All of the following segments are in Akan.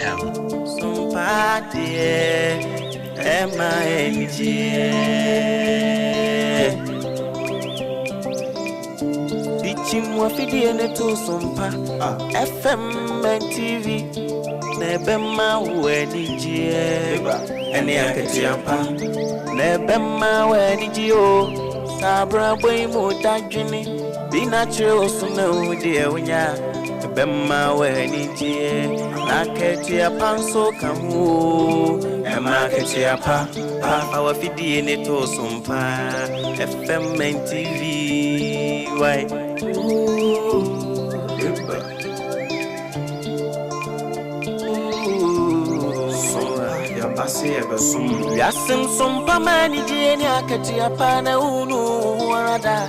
SOMPA Chimwa fidi ene to SOMPA FM and TV nebema weni jie ene akati apa nebema weni jio sabra boy mo dadwini bi natural suna udi ewnya nebema weni jie nakati apa so kamu ema akati apa awa fidi ene to SOMPA FM and TV why Yasim SOMPA mani jeni akati apana unu warada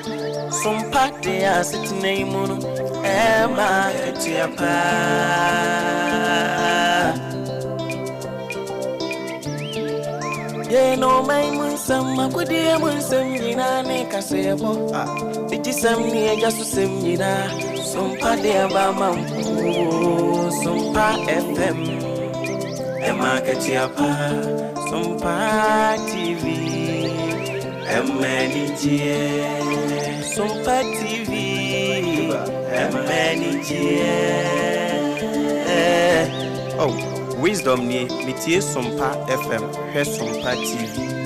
SOMPA de asitine imunu ema akati apa ye no mai munsam makudi munsam nyina ne kasebo bijisam ni ejasu sem nyina SOMPA de abama SOMPA FM Emakati apa SOMPA TV Emanijie SOMPA TV Emanijie Oh, wisdom ni mitie SOMPA FM he SOMPA TV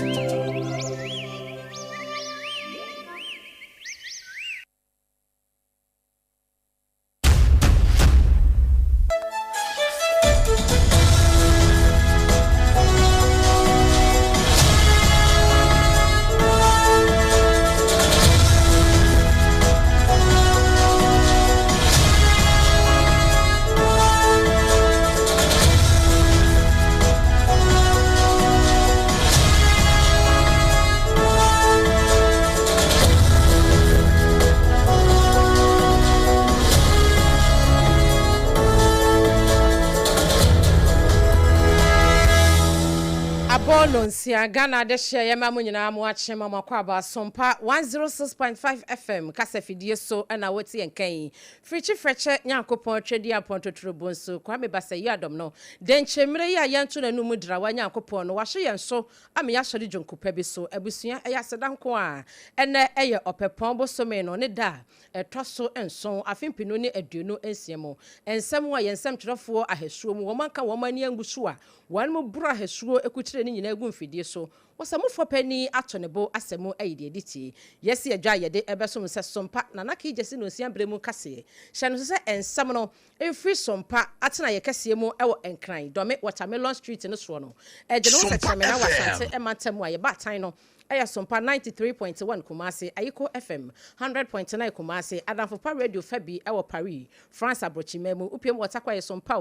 Nonsia Ghana de share yema munyina mu ache mama kwa ba SOMPA 106.5 FM kasa fidie so na woti enkan frichi freche nyankopon twedi aponto trobonso kwa me basa yi adom no denchemire ya yantu na numu dra wa nyankopon no wahye yen so ame ya hode jonkopa bi so abusua eya sedanko a ene eye opepon bo so me no ne da etoso enson afimpino ne aduonu ensiemo ensem wa yensem twerefo ahesuo mu wo manka wo mani angusu a wan mu bura ahesuo ekutire ni nyina egu mfidie so wasamufo pani atonebo asemu ayide diti yesi adwa yede ebesom se SOMPA na naka ijesi no sian bremu kase hye se ensam no efri SOMPA atena ye kase mu ewo enkran dome watermelon street no so no eje no se chamena wasante emantem aye batan no Aya SOMPA 93.1 Kumasi, Ayiko FM 100.9 Kumasi, Adamfopa Radio Fabi, Ewa Paris, France Abrochimemu, Upiem Watakwa SOMPA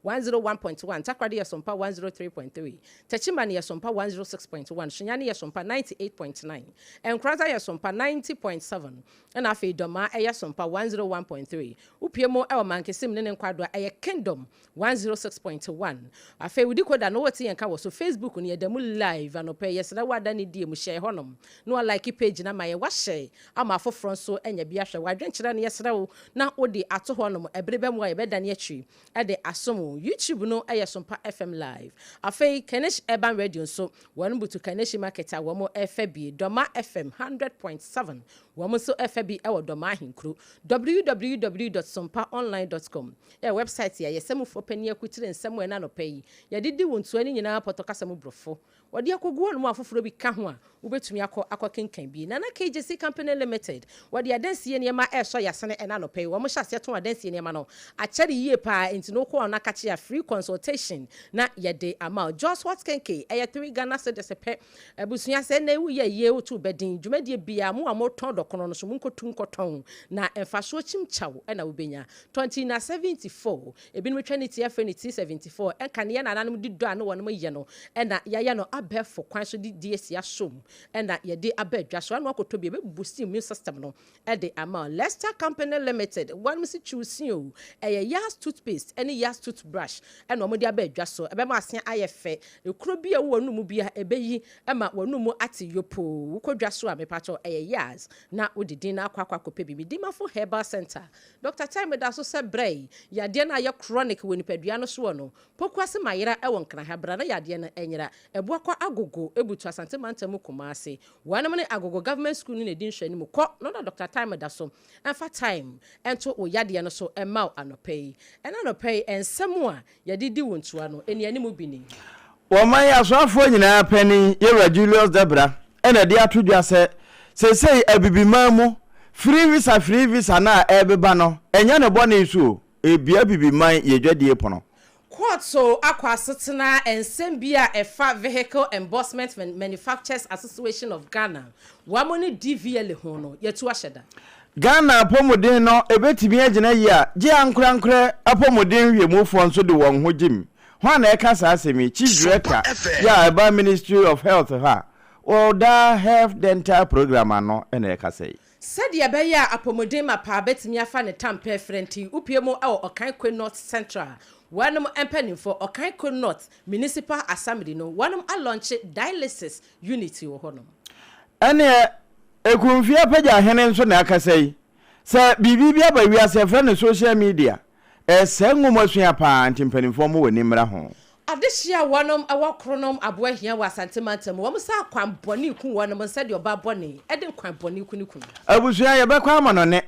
101.1, Takradi SOMPA 103.3, Techimani SOMPA 106.1, Shinyani SOMPA 98.9, Enkraza SOMPA 90.7, and Afi Doma Aya SOMPA 101.3, Upiemo Ewa Mankesim Nenen Kwadwa Aya Kingdom 106.1, Afi Udiko Danowati and Kawo, so Facebook on Yedemu Live, and Ope Yesada Wadani Dio. Honum no like page na my washe ama foforo so enya bia hwe wadwenkyere na yesere wo na odi ato honum ebrebem wa yebeda na atwi e de asomu YouTube no eye SOMPA FM live afei Kenesh Urban Radio so wonu butu Kenesh market a wo mo FB Doma FM 100.7 wo mo so FB e wo Doma ahinkru www.sompaonline.com website ya yesemu fo pani akutire nsemu na no pay ye didi wontu ani nyina potokasa mu brofo wodi akogu no afoforo bi ka ho a ubetumi akwakenkan bi na KJC Company Limited wodi adansie niema eso yasene ena no pay wo mo hyase to adansie niema no achari yie pa enti no ko na kache ya free consultation na yede ama just what kenke 3 Ghana cedis pe abusua se na ewu ye otu bedin dwumadie bia mo amoton dokono no so mo nkotu nkoton na emfaso chimchaw ena ubenya 2074 ebinu metwanity afenity 74 enka ne na nanom dido a no wono ye no ena yaya no abefo kwan so di esi asom ena yede abadwa so anu akoto bi be boost immune system no e de ama Leicester Company Limited one misi choose o Yas toothpaste ene Yas toothbrush ena omo de abadwa so ebe ma asen ayefe ekuro bi ewo nu mu bia ebeyi ema wonu mu ate yopo ukodwa so a mepacho Yas na odidi na akwa kope bi dimafo herbal center Dr. Time da so se brei yade na ye chronic woni padua no so no pokwase mayira e won kana habra na yade na enyira ebo akwa agogo ebutu asante mantamu kumase wanam ne agogo government school ni edin hwani mu ko no na Dr. Time da so enfa time ento o yade no so ema anopei ena anopei ensemu a yade di wontua no eni ani mu bini woman ya so afo nyina pani Yewra Julius Debra ena de atodwa se abibimamu free visa na ebeba no enya ne bone su ebia bibiman yedwadie pono Court so akwa setena ensembia efa Vehicle Embossment Manufacturers Association of Ghana wamoni DVL ho no yetu ahyeda Ghana apomodin no ebetimi agina yi a je ankorankora apomodin hwemufo nso de won ho jim ho na eka sa asemi chief director ya eba Ministry of Health ha Oda Health Dental Program ano ena eka sei said ya beya apomodin mapa betimi afa ne tampe frenti upiemo e Okankwe North Central wanum empening for Okankwe North Municipal Assembly no wanum a launch dialysis unity wo hono ene ekunfia paja hene nso na aka sei se bibi bia ba wiase friend social media sengumasua pa antimpanifo mo woni mra ho adehia wanum awakronom aboahia wasantemantam wo msa kwamboni ku wanum said your baboni eden kwamboni ku ni ku abusua ye bekwa amanone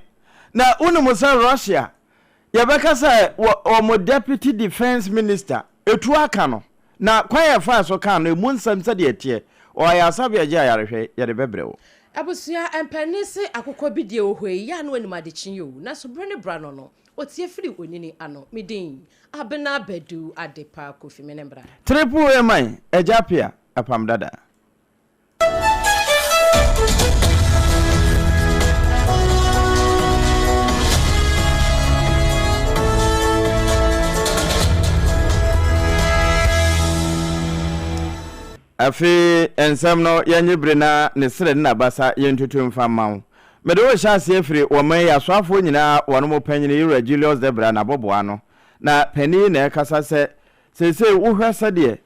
na unum se Russia ye beka se o deputy defense minister etu aka no na kwaya fa so kan no emu nsam se de etie o ya sabe agya yarehwe ye de bebrewo abusia empanisi akokọ bidie ohwe ya no animade chinyo na so brene brano no otie firi onini ano midin ABENA BADU ADEPA Kofi Menembra triple AMI AGYA APPIAH APAM DADAA afi ensam no yanyebre na ne sere na basa yentutu mfa mawo mede wo hyase afiri woman ya soafo nyina wono mo panyine Yewra Julius Debra na boboa no na pani na ekasa se wo hwasa de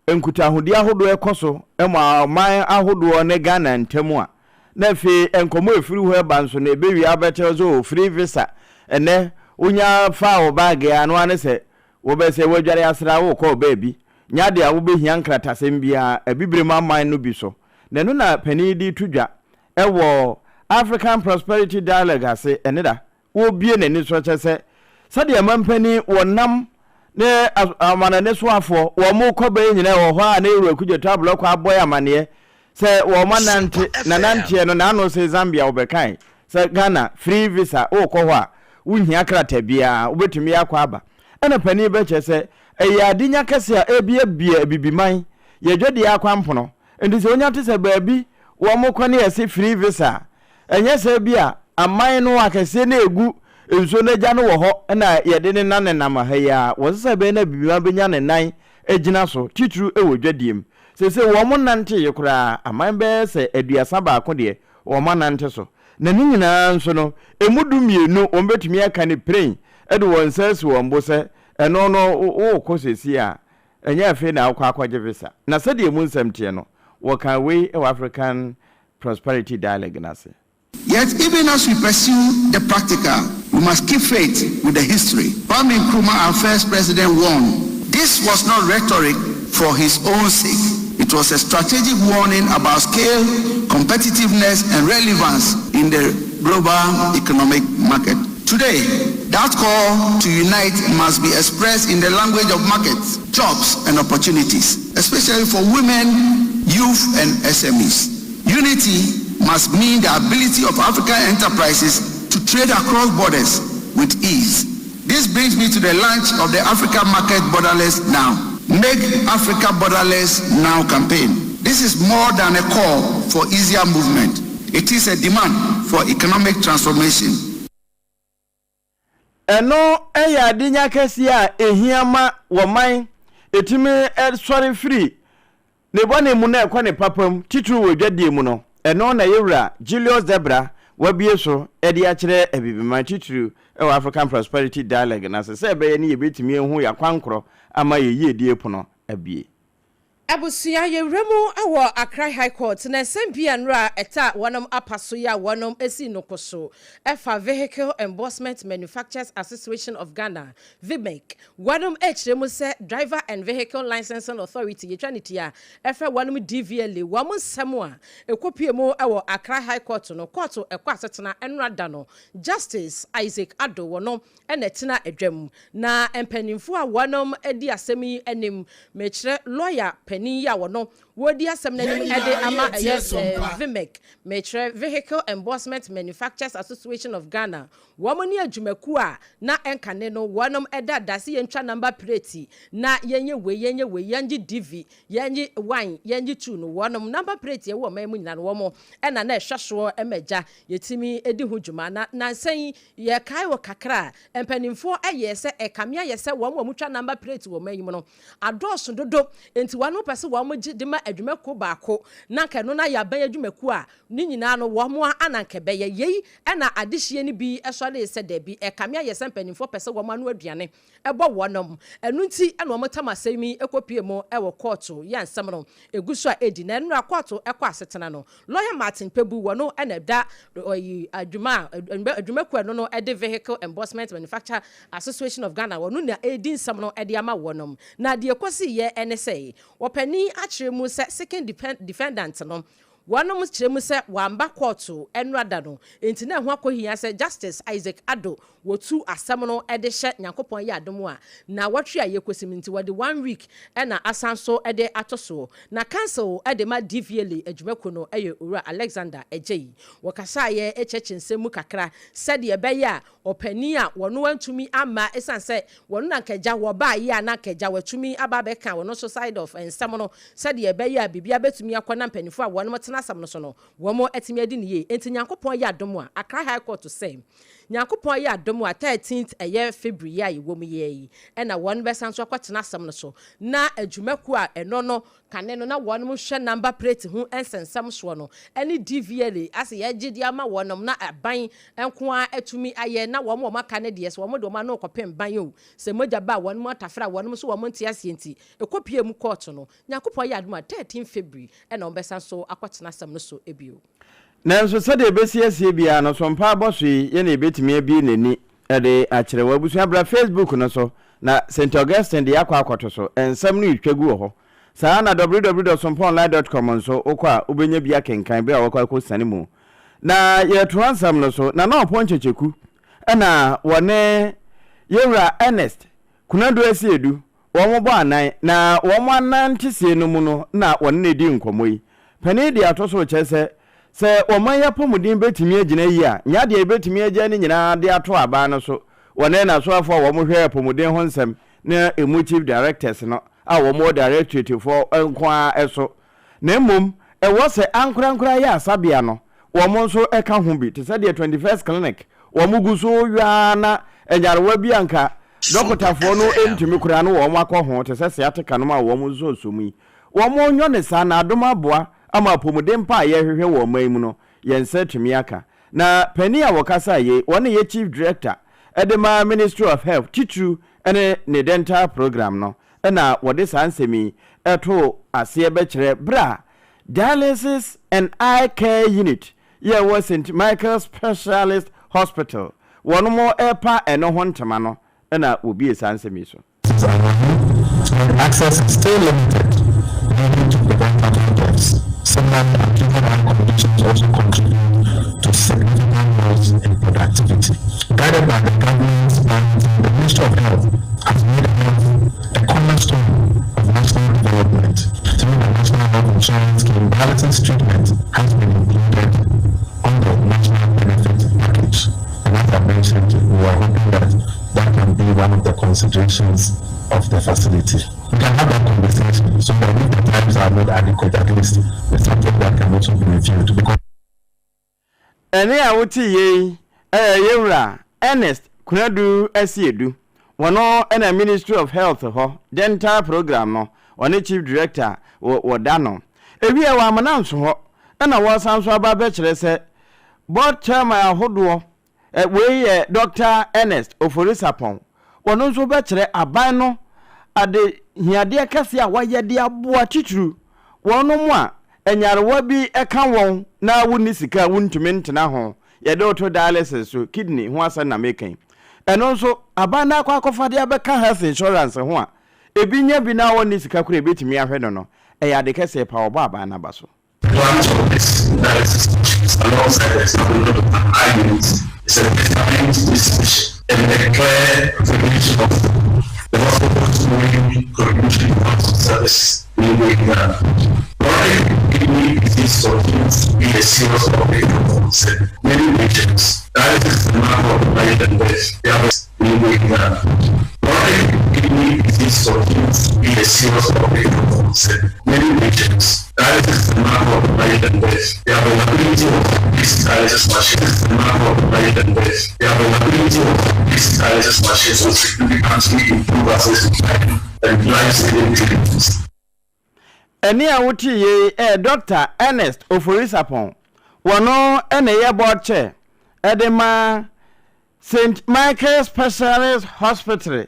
enkutahodi ahodo ekoso ema man ahodo ne Ghana ntemu a na fi enkomo efiri ho eba nso na ebewi abete zo free visa ene unya fa o bag ya no ane se wo be se wadware asra wo ko baby nyade a wo be hia nkratasem bia abibre man no bi so na no na pani di tudwa ewo African Prosperity Dialogue ase eneda wo bie nani so chese sade amampani wonam ne amana ne so afo wo mo koba nyina wo ho a na Yewra kuje tablo kwa boy amane se wo manante na nante no na no se Zambia wo bekan se Ghana free visa wo ko ho a unhia krata bia wo betumi akwa aba ena pani be chese eya dinya kase a ebia bibiman ye dwede akwa mpono ndi se onya tese baabi wo mo kwane ese free visa enye se bia aman no akase na egu enso na gya no wo ho na yede ne nane nam ha ya wo se be na bibiman benya ne nan egina so titru ewo dwadiem se wo mo nante yekura aman be se aduasa ba ko de wo mo nante so na ni nyina nso no emudu mienu wo betumi aka ne prain ede won sase wo mbo se eno no wo ko sesi a enye afi na akwa visa na se de mu nsamtie no wo kan we African Prosperity Dialogue na se. Yet, even as we pursue the practical, we must keep faith with the history. Kwame Nkrumah, our first president, warned. This was not rhetoric for his own sake. It was a strategic warning about scale, competitiveness, and relevance in the global economic market. Today, that call to unite must be expressed in the language of markets, jobs, and opportunities, especially for women, youth, and SMEs. Unity must mean the ability of African enterprises to trade across borders with ease. This brings me to the launch of the Africa Market Borderless Now. Make Africa Borderless Now campaign. This is more than a call for easier movement. It is a demand for economic transformation. Eno eya dinya kesi a ehiama woman etime sorry free ne bone mu na ekwa ne papam titru wo dwadie mu no eno na yewura Julius Debra wabie so edi a kire ebibima titru e African Prosperity Dialogue na se be ne yebetimi ehu yakwankro ama ye die pono abie Abusuya Yeremu awo Accra High Court na sempia nra eta wonom apaso ya wonom esi nokoso efa Vehicle Endorsement Manufacturers Association of Ghana VMEC wonom echremu se Driver and Vehicle Licensing Authority yetwanitia efa wonom DVLA wom semo a ekopiemu awo Accra High Court no court ekwa asetena enra da no Justice Isaac Ado wonom enetina edwam na empanimfo a wonom edi asemi enim mechre lawyer ni ya wono wodi asem na nim ede ama yes VMEC Metre Vehicle Endorsement Manufacturers Association of Ghana womoni adwumaku a na enkane no wonom eda dase yentwa number plate na yenye yenye DV yenye wine yenye 2 no wonom number plate ye wo mamu nyina no womo ena na ehwehwo emagya yetimi edi hudwuma na nansan ye kai wo kakra empanimfo ayese ekamia yese womo mutwa number plate wo mayim no adoso dodo enti wano pese womo gidima adwumaku baako na kanu na yaban adwumaku a ni nyina no womo ananke beye yei ena adehye ni bi esole se da bi ekamia yese mpanimfo pese womo anu aduane ebo wonom enu nti ena womo tamasemi ekopie mo ewo court ya nsem no eguso a edi na enu court ekwa asetena no lawyer Martin Pebu wono ena da adwumaku eno no ede Vehicle Endorsement Manufacturer Association of Ghana wono na edi nsem no ede ama wonom na de ekosi ye NSA opani achiremu se second defendant no wonom chiremu se wamba court enrada no enti na ho akohia se Justice Isaac Ado wotu asem no ede hye Nyankopon ya adom a na watwe aye kosim nti wode 1 week na asanso ede atoso na council ede ma DVLA adwumako no eye owura Alexander Ejei wakasa ye echechensemu kakra sede ebe ya opani a wono wantumi ama esanse wono na nkagya wo ba ye na nkagya watumi aba beka wono so side of ensem no sede ebe ya bibia betumi akwana mpanifo a wono mtena asam no so no womo etimi adi ne ye enti Nyankopon ya adom a Accra High Court to say Nyankopon ya adom a 13th eye February ya wom ye ena won besanso akwatena asam no so na adwumaku a eno no kane no na wonom hwe number plate hu ensensam so no ene DVLA ase ye gidi ama wonom na aban enko a etumi aye na womo maka ne de so womo de ma no kopem ban o se moja ba wonom atafra wonom so womo ntiase enti ekopie mu court no Nyankopon ya adom a 13 February ena obesanso akwatena asam no so ebio nanso sede besiesie bia no sompa abosui ye na ebetimi abi nani ede akire wabusu abra Facebook no so na St Augustine de yakwa akwato so ensam no itwagu ho saa na www.somponline.com nso okwa ubenya bia kenkan bia wakwa ko sane mu na yeto ansam no so na oponchecheku na wone yewra Ernest kunado asiedu womo bo anan na womo anantisie no mu no na wone ne di nkomoyi pani de atoso chese se woman ya pomudin betimi agina yi a nya de betimi agya ni nyina de ato aba no so wone na so afọ womo hwe pomudin ho nsem na emu chief directors no a womo directorate for enkwa eso na mmom e wo se ankura ya asabia no womo nso eka ho bi te se de 21st clinic womo guso ywa na enyarewa bi anka dokotafo no entimi kura no womo akọ ho te se ateka no ma womo zo somu womo nyo ne sa na adoma boa ama pomudin pa ye hwehwe wo mayimu no yense tumi aka na pani a wokasa ye wone ye chief director edema Ministry of Health titru ene ne dental program no na wode sansemi eto ase be kire bra dialysis and eye care unit ye was St Michael Specialist Hospital wono mo epa eno ho ntama no na obi sansemi so access is still limited leading to preventable deaths. Similar and conditions also contribute to significant loss in productivity. Guided by the government's plans, the Ministry of Health has made health a cornerstone of national development. Through the National Health Insurance Scheme, dialysis treatment has been included on the National Benefit Package. And as I mentioned, we are hoping that can be one of the considerations of the facility. We can have that conversation so that if the times are not adequate, at least the subject that can also be reviewed. Because ene a woti ye yewra Ernest kunadu asiedu wono ena Ministry of Health ho dental program no one chief director wo dano ewie wa amananso ho ena wo sanso aba be kire se board chairman ahodo we Dr. Ernest Oforisapon wono nso be kire aban no ade hiade kase a wayede aboa titru wono mu a enyarewa bi eka won na wuni sika wuntumi ntena ho yede auto dialysis so kidney ho asa na mekan eno nso abana kwa akofade abeka health insurance ho a ebi nya bi na woni sika kura ebetimi ahwe no ya de kese pa obo abana baso alongside the example of arguments is a defined distinction and a clear recognition of the hospital's growing contribution to service in the chronic disease continues to be a serious public health concern. Many nations, that is the mark of life and death, they have chronic disease continues to be a serious public health concern. Many nations, that is the mark of life and death. The availability of these dialysis machines, the mark of life and death. The availability of these dialysis machines will significantly improve access to time and life-saving treatments. Eni awuti ye Dr. Ernest Oforisapon wono ene ye board chair edema St. Michael Specialist Hospital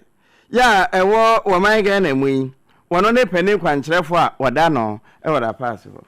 ya ewo wo manga na mu wono ne pani kwankyerefo a wada no wada pass ho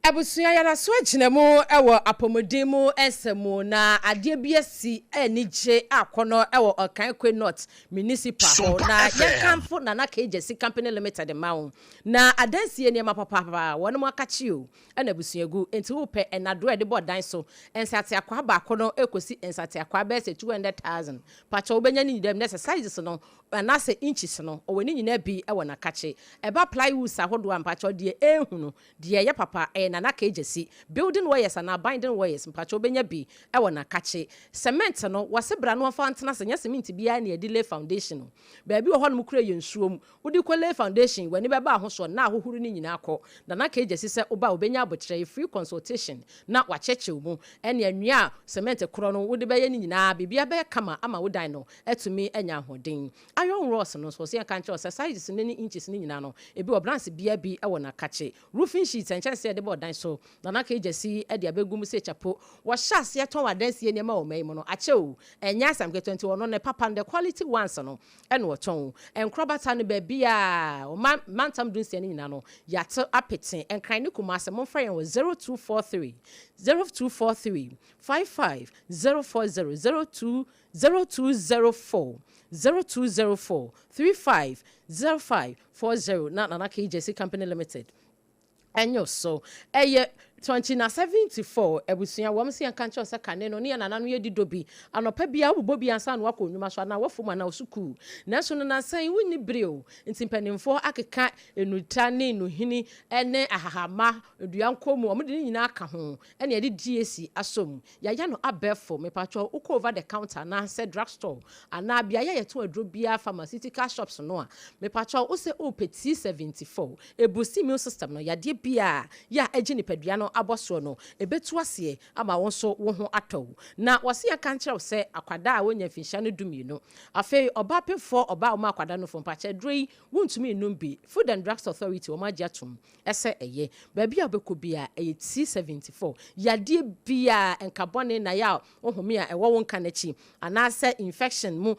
Abusuya yana so agyinemu ewo apomodimu ensemu na ade biasi anigye akono ewo Okankwe North Municipal ho na yakamfo na Agyasi Company Limited mawo na adansie ne mapapapa wono makachi o na abusuyagu enti wo pe enado ede bodan so ensate akwa ba kono ekosi ensate akwa be se 200,000 pacha obenya ni dem ne size no na se inches no owani nyina bi ewo na kachi eba plywood ahodo ampacha de ehunu de ye papa na Agyasi building wires and binding wires mpacho benya bi ewo na kache cement no wasebra no fa ntena senya cement bia na edile foundation no baabi wo ho no kura yensuom wodi kwele foundation wani beba ahoso na ahohuru ni nyina akọ na Agyasi se oba obenya abotire free consultation na wacheche mu ene anua cement kro no wodi beye ni nyina bibia be kama ama wodan no etumi enya hoden iron rods no so se kan che size ni inches ni nyina no ebi obrance bia bi ewo na kache roofing sheet enche se de bodan so na Agyasi e de abegum se chapo wo hyase eton wadansie ne ma o mai mu no ache o enya sam ke 21 no ne papa the quality ones no e no ton enkrobata no ba bia o mantam dunsie ne nyina no yate apeten enkran ne kuma asem mfra yen 0243 55 040 0204 350540 na Agyasi Company Limited. Enyo so 2074 ebusuya wom se yankanche osa kane no ne nananu ye didobi anopa bia wobo bia ansa no wakọ nnwuma so na wafuma na osuku na so no nansan wuni breo ntimpanimfo akeka enuta ne nuhini ene ahahama eduankomu omde nyina aka ho ene ye DAC asom ya no abefo mepacho uko over the counter na se drugstore ana bia ya yeto adro bia pharmaceutical shops no a mepacho wo se opeti 74 ebusi immune system no ya de bia ya agini padua no aboso no ebetu ase ama wonso wo ho atɔ na wase ya kan kyerɛw sɛ akwada a wonya finhya no dumi no afei oba pefo oba o ma akwada no fo mpakyɛ droi wontumi num bi Food and Drugs Authority o ma giatum ɛsɛ ɛyɛ baabi a obekɔ bia ɛyɛ T74 yade bia enkabone na ya ohome a ɛwɔ won kanachi anase infection mu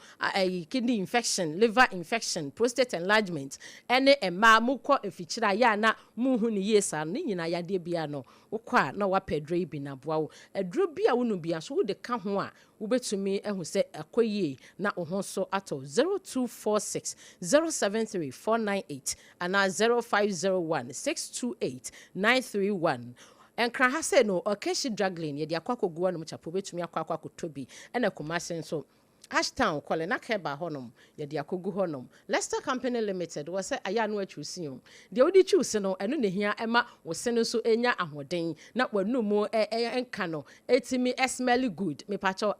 kidney infection, liver infection, prostate enlargement ene ema mukɔ efikyira ya na muhu ni yesa ne nyina yade bia no ukwa na wapedre bi na boawo edro bia wonu bia so de ka ho a wobetumi ehu se akoyie na ohon so ato 0246 073 498 ana 0501 628 931 enkra ha se no okeshi drugline ye de akwakoguwa no mchapo betumi akwakotobi ena kumase so Ashtown kwale na keba honom ye de akogu honom Leicester Company Limited was say aya no atwusi de odi twusi no eno ne hia ema wo se no so enya ahoden na wanu mu enka no etimi smell good me pacho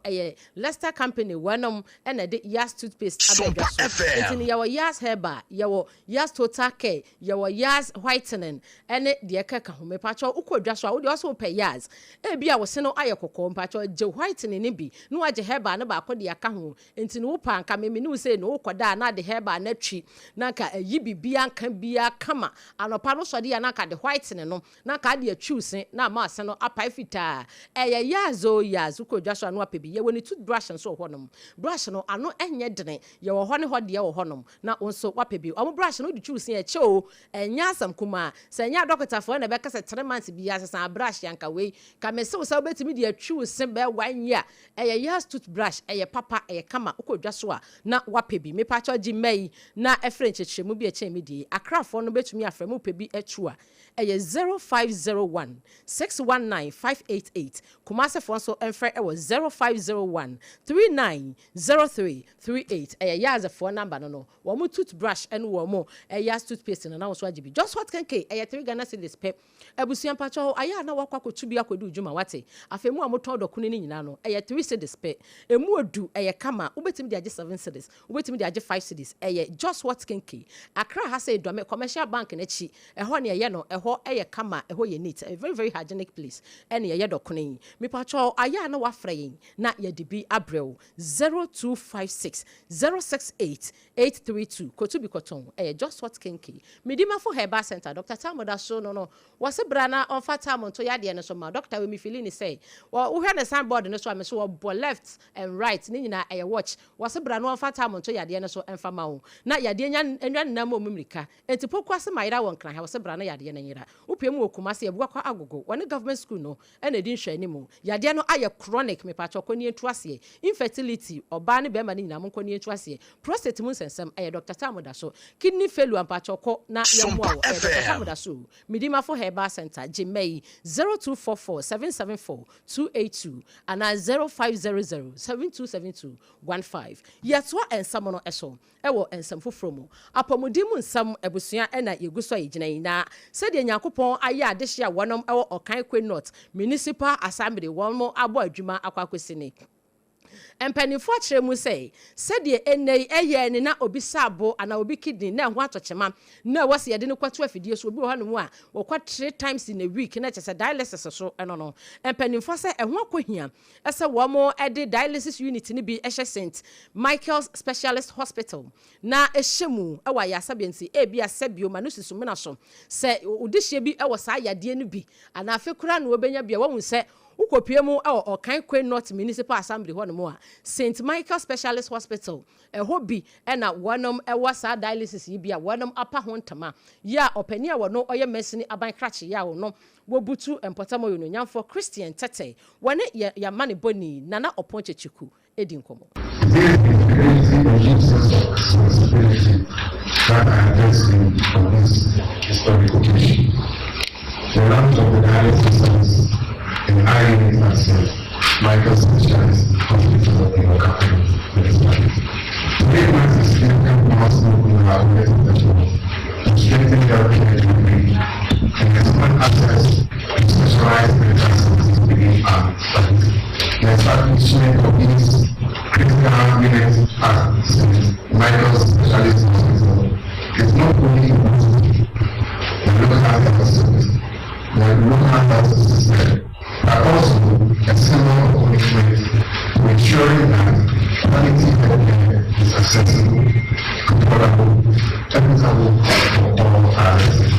Leicester Company wanom ena de Yas toothpaste abega so etini yawo Yas herba yawo Yas total care yawo Yas whitening ene de keka ho me pacho ukodwa so a wo de also pay Yas e bia wo se no aye kokko pacho je whitening ne bi no age herba na ba ko de aka ho enti no pa anka me no say no koda na de heba na twi na ka ayi bibia anka bia kama anopa no so de ya na ka de white ne no na ka de atwusen na ma ase no apai fita yazo kodwa so anu apebi ye woni toothbrush nso honom brush no ano enye dene ye wo hone ho de ye wo honom na onso wapebi omo brush no de twusen e che o enya asam kuma se enya doctor fo na be ka se 3 months bia asesan brush yanka we ka me se wo sa betimi de atwusen be 1 year yas toothbrush papa kama kodwa so a na wapebi me pa cho gi mai na efrenche chemu bi eche mi di akrafo no betumi afremu pebi echu a 0501 619 588 kumase fo so enfre 0501 390338 yas fo number no wo mo toothbrush and wo mo yas toothpaste na so agibi just what can k 3 Ghana cedis pe abusuan pa cho aya na wakwa kotubi akodu djuma wate afemu amoton dokune ni nyina no 3 cedis pe emu odu kama ubetimi de age 7 cedis ubetimi de age 5 cedis just what can k akra ha say do commercial bank na chi eho ne ye no eho kama eho ye neat a very very hygienic place ene ye dokune me pa cho aya na wafra yin na ye dibi abrel 0256 068 832 kotubi koton just what can k medima for herbal center Dr. Tamoda so no wase brana on fatam to yade no so ma doctor we me feeling ni say wo hwe na signboard no so am so wo left and right ni nyina watch wase brana on fatam to yade no so emfa ma wo na yade nya na mo mumrika enti pokwase mayira won kran ha wase brana yade na nyira upiem wo kumase ebuwa kwa agogo wone government school no ena din hwa ni mu yade no aye chronic me pa chokoni entu ase infertility oba ne be ma ni nyina mo koni entu ase prostate mu nsensem Dr. Tamoda so kidney failure pa choko na yemu awo Dr. Tamoda so Midima for Herbal Center, Jimei 0244 774 282 and 0500 727215. Yet what and some no eso, ewo and some fufromo. Apomudimu some ebusia ena yeguso ejina said the Yakupon aya this year one or kind not municipal assembly one more abo adwuma akwakwesini. Empanifo akire mu say said the eye ni na obi sabo ana obi kidney na ho atochema na wase yede ne kwato afidie so obi ho no mu a wo kwa 3 times in a week na chese dialysis so no empanifo say ehho akohia ese wo mo ede dialysis unit ni bi ehye St Michael's Specialist Hospital na ehyemu ewa ya sabiensi ebi asabio manusisu mena so se odihye bi ewo sa yade ni bi ana afekura na obenya bia wo hu se ukopiemu okan kwen North Municipal Assembly ho no mo a St Michael Specialist Hospital hobi na wonom sa dialysis yi bia wonom apa ho ntama ya opani a wono oye mesini aban krache ya wono wobutu empotamo yo nyamfo Christian Tete wone ya mane boni nana oponche chiku edi nkomo and I myself, Michael Specialist Hospital of your company. Today marks a significant milestone in our organization to strengthen healthcare delivery and expand access to specialized medical services within our society. The establishment of these critical units at St. Michael's Specialist Hospital is not only a local health service, but a local health system, but also a symbol of commitment to ensuring that quality healthcare is accessible, affordable, equitable for all our residents.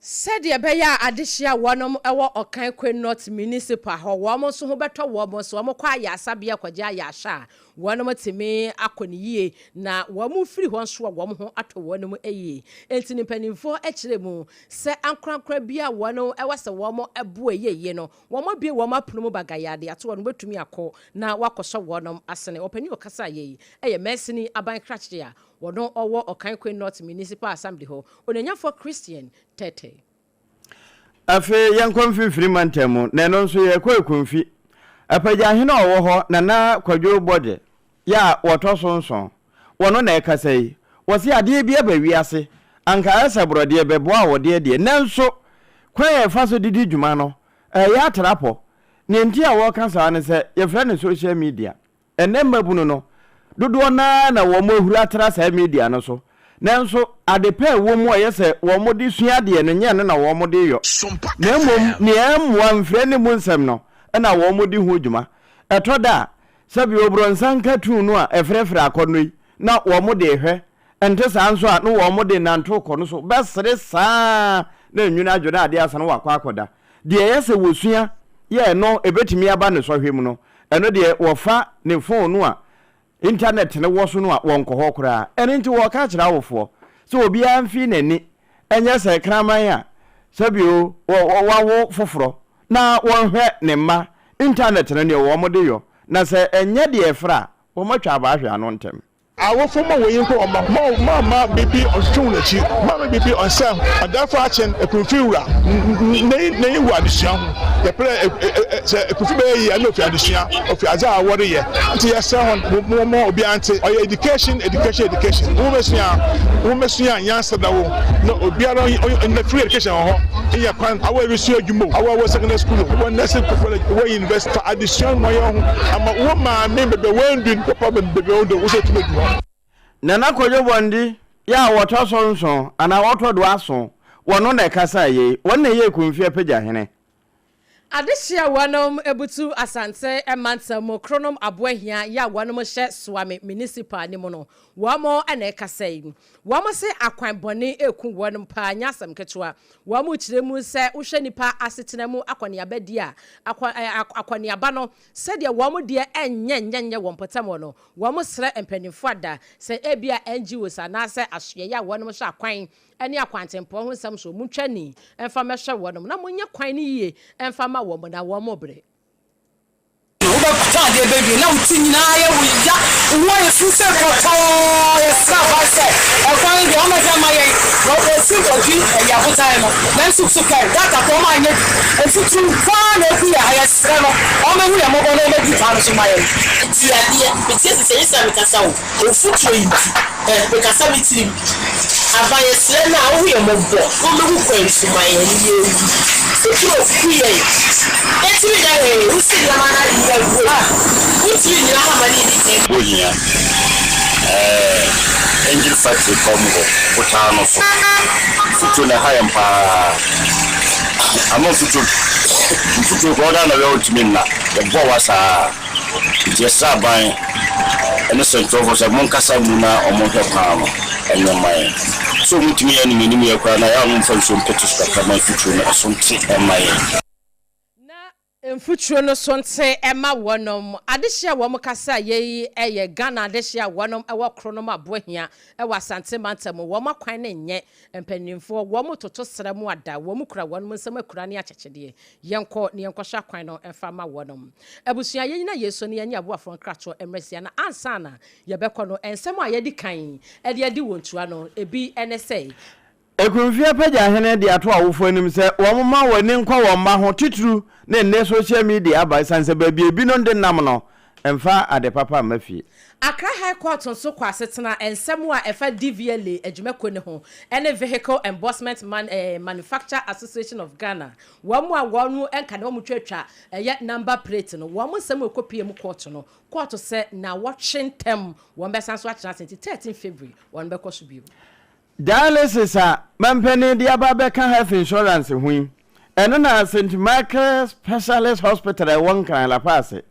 Said ye beya adishia wonom ewo okan kwen North Municipal ho womo so ho beto womo so womo kwa ya asabia kwaja ya sha wonom timi akoni yie na womo firi ho nso womo ho ato wonom eye enti ni panimfo ekire mu se ankrankra bia wonom ewo se womo ebo eye no womo bie womo apono bagayade ato wonom betumi akọ na wakoso wonom asene opani okasa ye eye mesini aban krache a wono owo okan kwen North Municipal Assembly ho onanyafo Christian Tete afe yankon fifiri mantemu na no nso ye kwakunfi apagya hena owo ho na kwadwo bode ya wotoso nso wono na ekasai wosi ade bia ba wiase anka asabrode beboa wode de nanso kwaye faso didi dwuma no ya atrapo ne nti a wo kansa ne se ye fra ne social media enemma bunu no dodo na wo mo hura tra sa media no so nanso adepa wo mu yese wo mo di suade no nye na wo mo di yo na mom ne amwa mfre ne mu nsem no na wo mo di hu dwuma etoda sabi obronsan ka tu no a efrefra akɔnoi na wo mo de hwɛ ente saa nso a no wo mo de nanto kɔ no so besere saa na nwuna adwona ade asa no wakɔ akɔda de yɛsɛ wosua ye no ebetimi aba ne sohwɛ mu no eno de wɔfa ne phone no a internet ne wo so no a wɔnkɔ hɔ koraa eno nti wɔ ka kyerɛ awofo so obi amfi nani enye sɛ kraman a sabi o wo foforo na wɔhwɛ ne ma internet ne ne wo mo de yo na sɛ enye de efra wo mo twa ba hwɛ ano ntem awo foma we yin ko ma bibi on tun na chi ma bibi on sam adafa achen ekunfiura na yi wa adisua ho ye pre se ekunfi be yi na ofi adisua ofi aza awore ye nti ye se hon mo obi ante o education wo mesua yansa da wo no obi ara in the free education ho in your kwan awo be su adwumo awo secondary school wo nursing college wo university adisua mo ye ho ama wo ma me bebe wendun papa bebe ondo wo se tumedu nana kojo bondi ya woto sonso ana woto do aso wono na kasa ye wonne ye kunfi apagya hene Adeshia wanom ebutu asante emantam kronom aboahia ya wanom hye swame municipal ni mono wamo ana ekasai wamo se akwan bone eku wanom pa nyasam ketewa wamo kiremu se uhwe nipa asetenemu akwani abadi a akwani aba no se de wamo de enyenyenye wompotam no wamo sre empanifo ada se ebia NGOs ana se ahye ya wanom hye akwan eni akwantempo ho sam so mutwani emfa mehwe wanom na monye kwan ni yie emfa ma wo na wo mobre uba kutade baby na utinyi na ye wuya wo ye fuse koto ye saba se e kwan de o ma jama ye no o si oji e ya buta e no na su kai data ko ma nye e futu kwa na ku ya ya sra no o ma hu ya mo bo no ma di fa no so ma ye ti ya dia be ti se se mi kasa o futu yi be kasa mi ti abaye sra na o hu ya mo bo o ma hu ko so ma ye ni ye futu o ku ye eti mi da he usi na mana di ya uti ni na ma ni di bonya engine factory kombo kutano so futu na haya mpa amo futu ko da na we utimi na de bo wasa je saban ene se ntofo se mon kasa mu na omo hwe paamo enyo mai so mutimi ya ni ni ya kwa na ya mo fa so mpetuska kama futu na asonti emai Mfuturo no sonte ema wonom adehia wo mkasa ye eye Ghana adehia wonom ewo kronom abohia ewo asante mantam wo makwan ne nye empanimfo wo mototo sremu ada wo mukura wonom nsem akura ne achechede yenko ne yenkosha kwan no emfa ma wonom abusua ye nyina yeso ne yenya aboafo nkrato emresia na ansana ye bekọ no ensem a ye di kan e de adi wontua no ebi NSA ekunfi apagya hene de ato awofo anim se wo ma wani nkwa wo ma ho titru na ne social media aba sanse ba bi ebi no de nam no emfa adepa pa mafie Accra High Court nso kwa setena ensemu a efa DVLA adwumako ne ho ene Vehicle Endorsement Manufacturer Association of Ghana wamu a wonu enka na wamu twetwa eye number plate no wamu nsemu ekopie mu court no court se na watching tem wonbesan so atena 13 February wonbeko so bio dialysis a mampani de ababeka health insurance hui eno na St. Michael Specialist Hospital e won kan la passe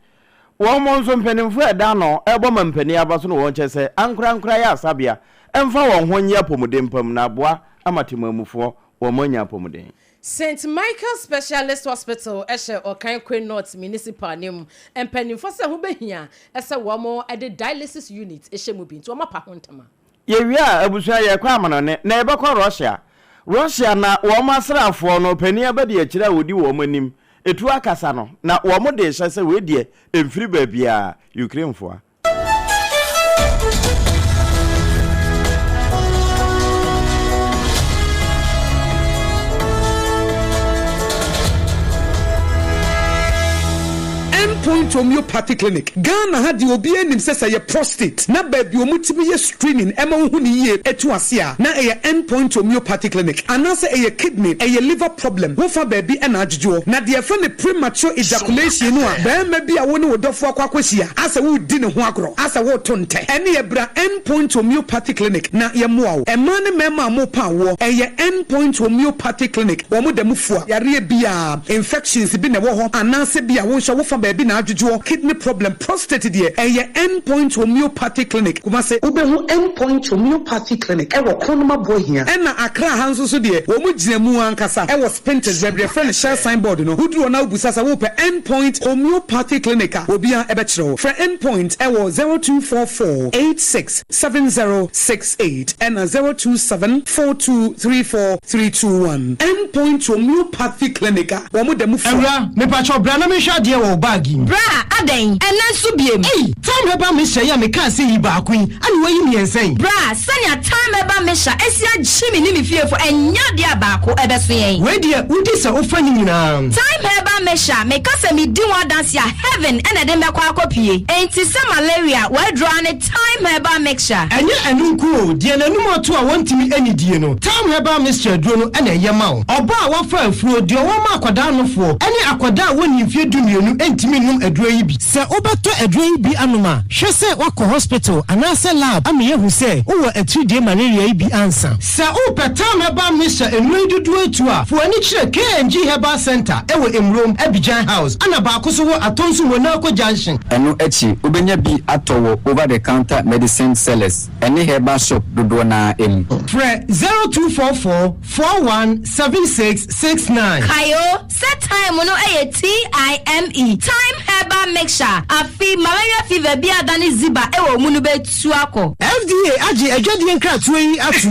won monso mpanimfo eda no ebo mampani abaso no won chese ankura ya asabia emfa won ho nya pomudempam na aboa amatemamufo won monya pomuden St. Michael Specialist Hospital eshe Okankwe North Municipal nim empanimfo se ho behia ese wo mo e de dialysis unit eshe mu bi nti wo mapa hontama yewia abusua ye kwa amanone na ebekọ Russia na wo masrafo no pani abadi akira wodi wo manim etu akasa no na wo mo de hyese we die emfiri baabia Ukraine fo Point homeopathy clinic Ghana had the obi enim say prostate na baby omutimi ye screening ema hu ni ye etu ase a na endpoint homeopathy clinic anase kidney liver problem wo fa baby na adjujo na de fa ne premature ejaculation no a ba ma bi a wo ne wodofo akwakosia asa wo di ne ho agro asa wo to nte ene ye bra endpoint homeopathy clinic na ye moa wo ema ne mema mo pa wo endpoint homeopathy clinic wo mo da mufua yare bia infections bi ne wo ho anase bia wo hye wo fa baby na adjujo adwo kidney problem prostate de endpoint homeopathy clinic kuma se ubehu endpoint homeopathy clinic ewo konoma bohia na akra hanso so de wo mu ginamu ankasa ewo spinters bebre friend share signboard no hudru na ubusasa wo pe endpoint homeopathy clinic obia ebechiro for endpoint ewo 0244867068 and 0274234321 endpoint homeopathy clinic wo mu dem Ewra me pacho bra na me hwa de wo bagi bra aden ena so biem time eba me hye ya me ka se yi ba kwin ani wayi mi ensen bra sanya time eba me hya esia gyimi ni me fiefo enya de abako ebeso yen we de udi se ofani nyina time eba me hya me ka se me di wa dance ya heaven ena de me kwa akopie enti se malaria we draw ne time eba me hya enye enunku de nanum oto a wontimi ani die no time eba me hya duro no ena yema wo oba a wafa afuo de wo ma akwada no fo ene akwada woni mfie dumienu entimi num aduro yi bi se obeto aduro yi bi anoma hwe se wakọ hospital anase lab ame yehu se wo atudie malaria yi bi ansa se opetam heba misha enwe dudu etu a fo ani kire KNG Herbal Center ewo Emrom Abidjan House ana ba ko so wo atonsu Monaco Junction eno echi obenya bi atowo over the counter medicine sellers ene herbal shop dodo na em Fre 0244417669 kayo set time no TIME time herbal mixture afi malaria fever bi adani ziba ewo munu betu akọ FDA agi adwade nkratu yi atu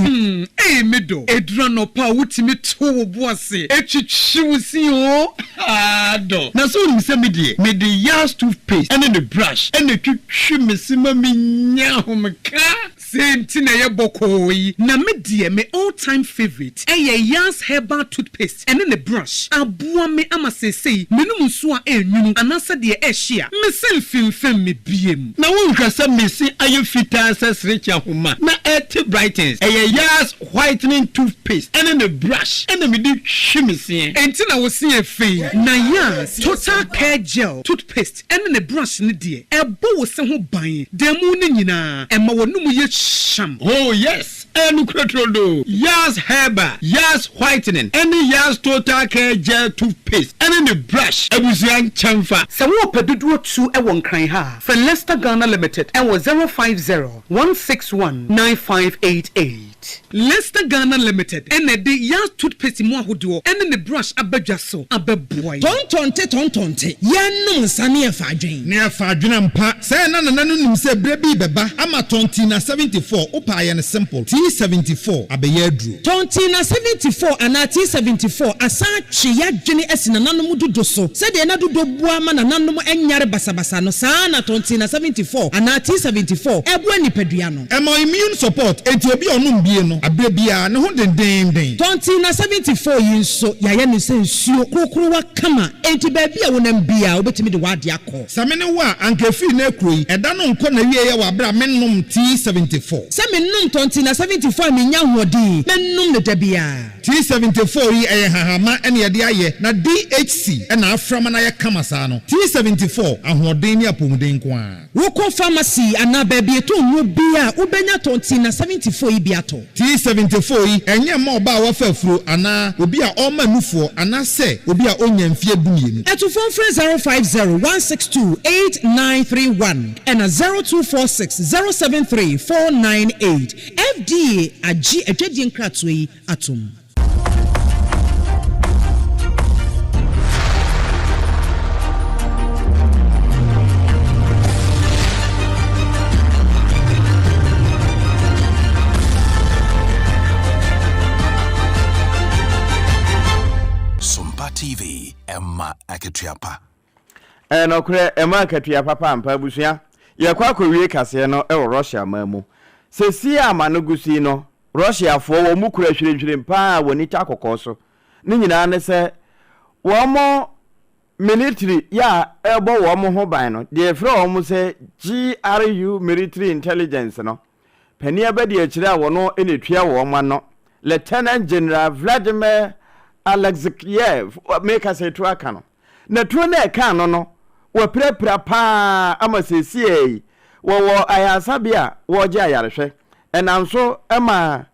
medo edura no pa wutimi to wo boase etwitwiwusi o ado na so nim se me de yas toothpaste and the brush and the twitwi mesima menya homka senti na ye bokoyi na me de me all time favorite yas herbal toothpaste and the brush aboa me amasesei menum nso a enwunu anasa de ehia me selfimfem me biem na won hwasa mesi aye fita asesrecha homa na et brightens yas whitening toothpaste and the brush and me de hwimese enti na wo se afei na yas total care gel toothpaste and the brush ne de ebo wo se ho ban demu ne nyina ema wonum ye sham oh yes enu krotrodo yas herbal yas whitening and yas total care gel toothpaste and the brush abusian chamfa se wo pedudu tu e won kran ha for Leicester Ghana Limited and was 050-161-9588 Leicester Ghana Limited and the yas toothpaste mo ahodo and the brush abadwa so ababoy tontonte yanum sane e fadwen ne afadwen mpa se na nim se brebi beba ama tonti na 74 upa ye ne simple T74 abeye adru tonti na 74 ana T74 asa twe yadwene esina nanom dodo so se de na dodo bua ma na nanom enyare basabasa no saa na tonti na 74 ana T74 ebu anipadua no emo immune support enti obi onum bie no abrebia ne ho den tonti na 74 yinso yaye ne se nsuo krokro wa kama enti ba bia wonam bia obetimi de wade akọ samene wa ankafi na ekroyi eda no nko na wiye wa bra mennom T74 se mennom tonti na 74 menya hodi mennom ne dabia T74 yi hahama ene ye de aye na DHC na aframa na ye kama saa no T74 ahoden ni apomuden ko a woko pharmacy ana ba bia to nwo bia ubenya tonti na 74 yi bia to T74 yi enye ma oba wa fafuro ana obi a o manufo ana se obi a onya mfie dumienu eto phone 050-162-8931 and 0246-073-498 FDA agi adwadi nkratoyi yi atom TV Emma Aketiapa no kure Emma Aketiapa pampa busua ye kwa kowie kase no e Russia mamu sesi ama no gusi no Russia fo wo mu kura hwirehwire mpa woni ta kokoso ni nyina ne se wo mo military ya ebo wo mo ho ban no de fro wo mo se GRU military intelligence no pani abadi akira wo no enetua wo ma no Lieutenant General Vladimir Alexeyev make us a truckano. Na trone can no, we prepra pa amasesi wo ayasabia wo ja yareshe. And I'm so Emma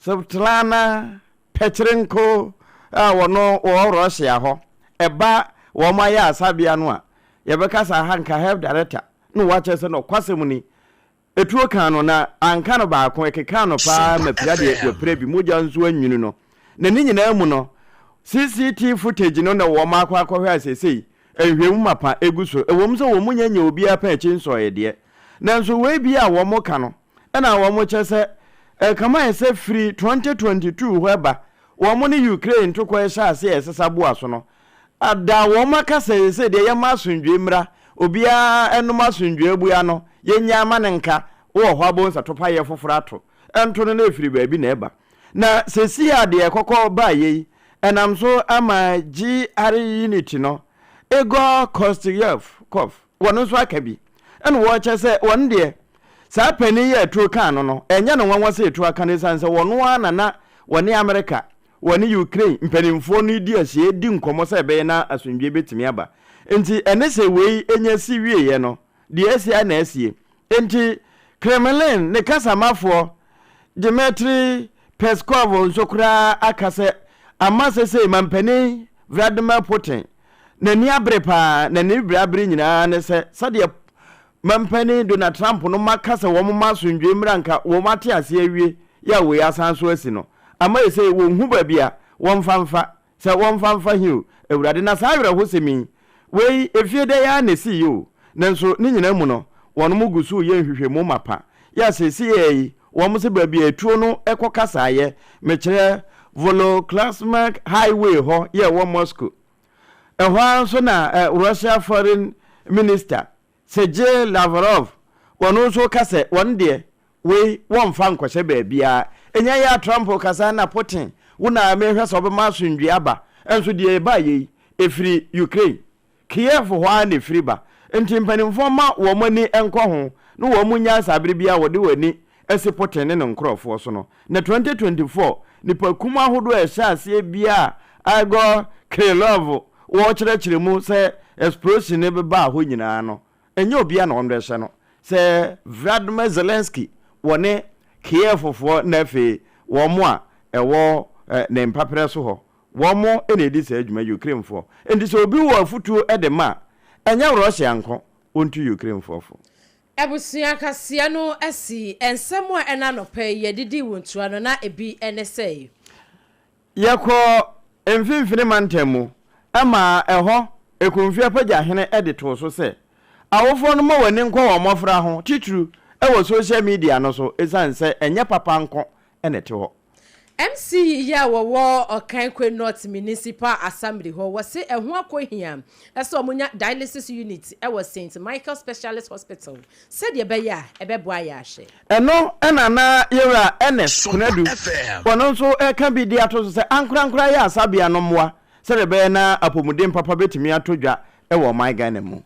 Subtlana Petrenko wo no wo Russia ho. Eba wo ma ya asabia no a yɛbɛka sa hanka health director no wakyɛ sɛ no kwasɛm ni etuo kan no na anka no baako ekeka no pa mapira de wapira bi mogya nso anwunu no na ni nyina mu no CCTV footage no na wo ma akwa asesei ehwemu mapa eguso ewom so wo munyanya obi apa echi nso yede na nso we bi a wo mo ka no na wo mo kyese kama ese free 2022 weba wo mo ne Ukraine to ko ehya ase esesabo aso no ada wo maka se de ye masundwe mra obi a enum asundwe abua no yenya ama ne nka wo ho abon sa topa ye foforo ato ento no na efiri baabi na eba na sesi ade ekokọ ba ye enam so ama GR unity no ego Kostyov wono so akabi ene wo kyese won de sa pani ye tuo kan no enya no nwanwa se tuo aka ne sanse wono anana woni America woni Ukraine mpanimfo no di asie di nkomo se be na asundwe betimi aba enti ene se wei enya si wie ye no de asia na asie enti Kremlin ne kasamafo Dmitry Peskov nsokura akase amasese mampani Vladimir Putin na ni abrepa na ni brabre nyina ne se sade mampani Donald Trump no makasa wo masundwe mranka wo mate ase awie ya we asanso asi no ama ese wo hu ba bia wo mfamfa se wo mfamfa hiu ewurade na sa awere hosemi we efiede ya na si yo nanso ni nyina mu no wono mugusu ye hwehwemu mapa ya sesi yi wo mo se ba bia etuo no ekokasa ye mekere Voloklasmak highway ho ye wo Moscow ehwa so na Russia foreign minister Sergey Lavrov wono so kase won de we won fa nkwose ba bia enya ya Trump kasa na Putin wona mehwe so be masundwe aba enso de ba ye efiri Ukraine Kiev ho na efiri ba enti mpanimfo ma wo mani enko ho no wo munya sabere bia wo de wani ese Putin ne nkrofo so no na 2024 nipa kuma hodo ehya ase bia ago Krylov wo kyerɛkyerɛ mu se explosion ne be ba ho nyina no enye obia na ondwe hye no se Vladimir Zelensky wone Kiev fofo na fe wo mo a ewo ne mpapere so ho wo mo ene di se adwuma Ukraine fo enti so obi wo afutuo edema enya Russia nko onto Ukraine fofo Ebusia kasia no asi ensemo ena no pe yedidi wontua no na ebi enesei yako emfimfini mantemu ama eho ekumfia pagya hene edito so se awofo no mo wani nko wo mofra ho titru ewo social media no so esanse enye papa nko enete ho MC ya wo Okankwe North Municipal Assembly ho wose ehu akohia eso omunya dialysis unit e was St Michael Specialist Hospital said ye be ya ebeboa ya hye eno enana yewra NS kunadu wono so eka bi di ato so se ankura ya asabia no moa said be na apomuden papa betimi atodwa e wo my Ghana mu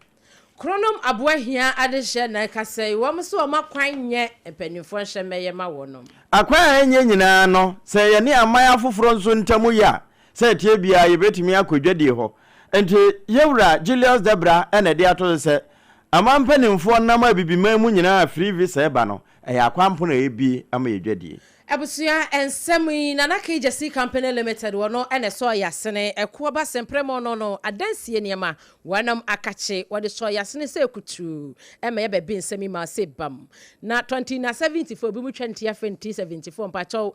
Kronom aboahia adehye na kasai wo so makwan nye epanifo hye ma wonom akwan enye nyina no se ye ne amaya afoforo nso ntamu ya se tie bia ye betimi akodwade ho enti yewra Julius Debra ene de ato se amampanimfo nam abibima mu nyina free visa eba no eya akwampo na ebi ama yedwade Ebusia ensemi na AGYA Company Limited wono ene so yasene ekoba sempremo no adansie niema wanam akache wode so yasene se kutu ema ye bebe nsemi ma se bam na 2074 bi mu 2074 mpacho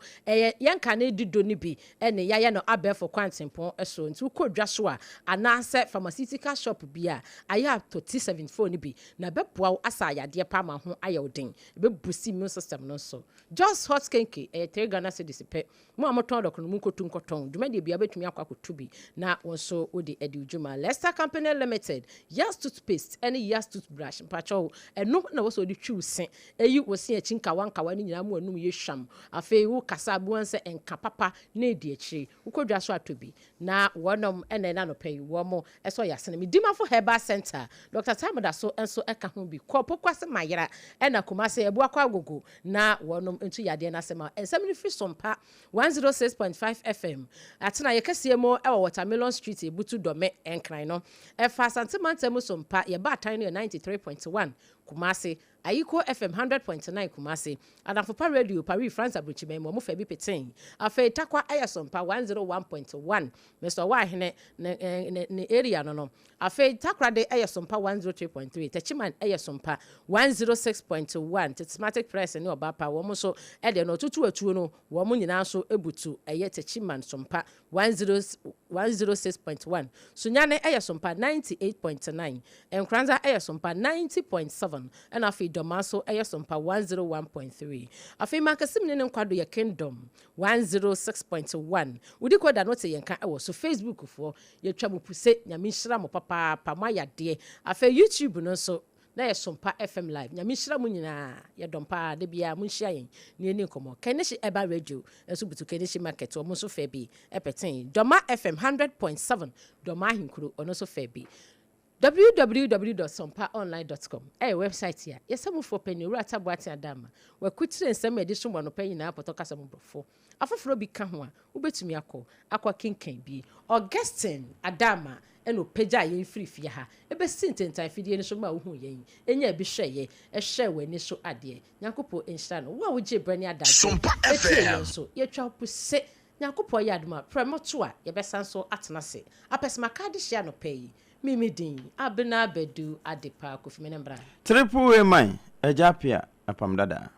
yenka na dido ni bi ene yaye no abefo kwantempon eso nti ukodwa so a anase pharmaceutical shop bia aya 2074 ni bi na beboa asa yade pa ma ho ayewden bebusi immune system no so just hot skanky 3 Ghana cedis pe mo amoton dokono mu kotu nkoton dwumade bia betumi akwakotu bi na wonso odi edi ujuma Leicester Company Limited Yas toothpaste any Yas toothbrush mpacho eno na woso di twiusen eyi wosi achinka wanka wani nyina mu anum ye hwam afei wo kasa buanse enka papa na edi akiri ukodwa so atobi na wonom ene na no pay wo mo eso yasene mi dimafo herbal center Dr. Tamoda so enso eka ho bi kopokwase mayera ena kumase ebu akwa agogo na wonom entu yade na sema ensem free SOMPA 106.5 FM atena yekese mo ewo Watermelon Street ebutu dome enkran no efa santimantemu SOMPA ye ba tan no 93.1 Kumasi Ayiko FM 100.9 Kumasi Adafopa Radio Paris France Abuchime mo fa bi peten afei takwa ayesompa 101.1 Mr. Wahene ne area no afei takra de ayesompa 103.3 Techiman ayesompa 106.1 Titsmatic Press ne obapa wo mo so e de no tutu atuo no wo mo nyina so ebutu eye Techiman sompa 106.1 Sunyane ayesompa 98.9 Enkranza ayesompa 90.7 and afei Domaso ayesompa 101.3 afei makasim ne nkwado ya Kingdom 106.1 wudi koda no te yenka e wo so Facebook fo yetwa mo puse nyame hira mo papa pama yade afei YouTube no so na yesompa FM live nyame hira mo nyina ye dompa de bia mo hia yen ne ni nkomo Keneshi Eba Radio enso butu Keneshi Market wo mo so fa bi epeten Doma FM 100.7 Doma hinkuru ono so fa bi www.sompaonline.com website here yesamo for penny rata boati adama we kutire nsem edition mo no penny na apoto kasa mo brofo afoforo bi ka ho a ubetumi akwa kinkan bi Augustine Adama eno peja ye free ha ebe sintentan fidie ni so ma wo hu yen enya bi hweye hwe wani so ade nyakopo enhira no wo je brani adada Sompa FM so yetwa puse nyakopo ye adoma premoto a ye besanso atenase apesma kadi hia no pay Mimi din ABENA BADU ADEPA Kofimene Mbra. Triple A AGYA APPIAH APAM DADAA.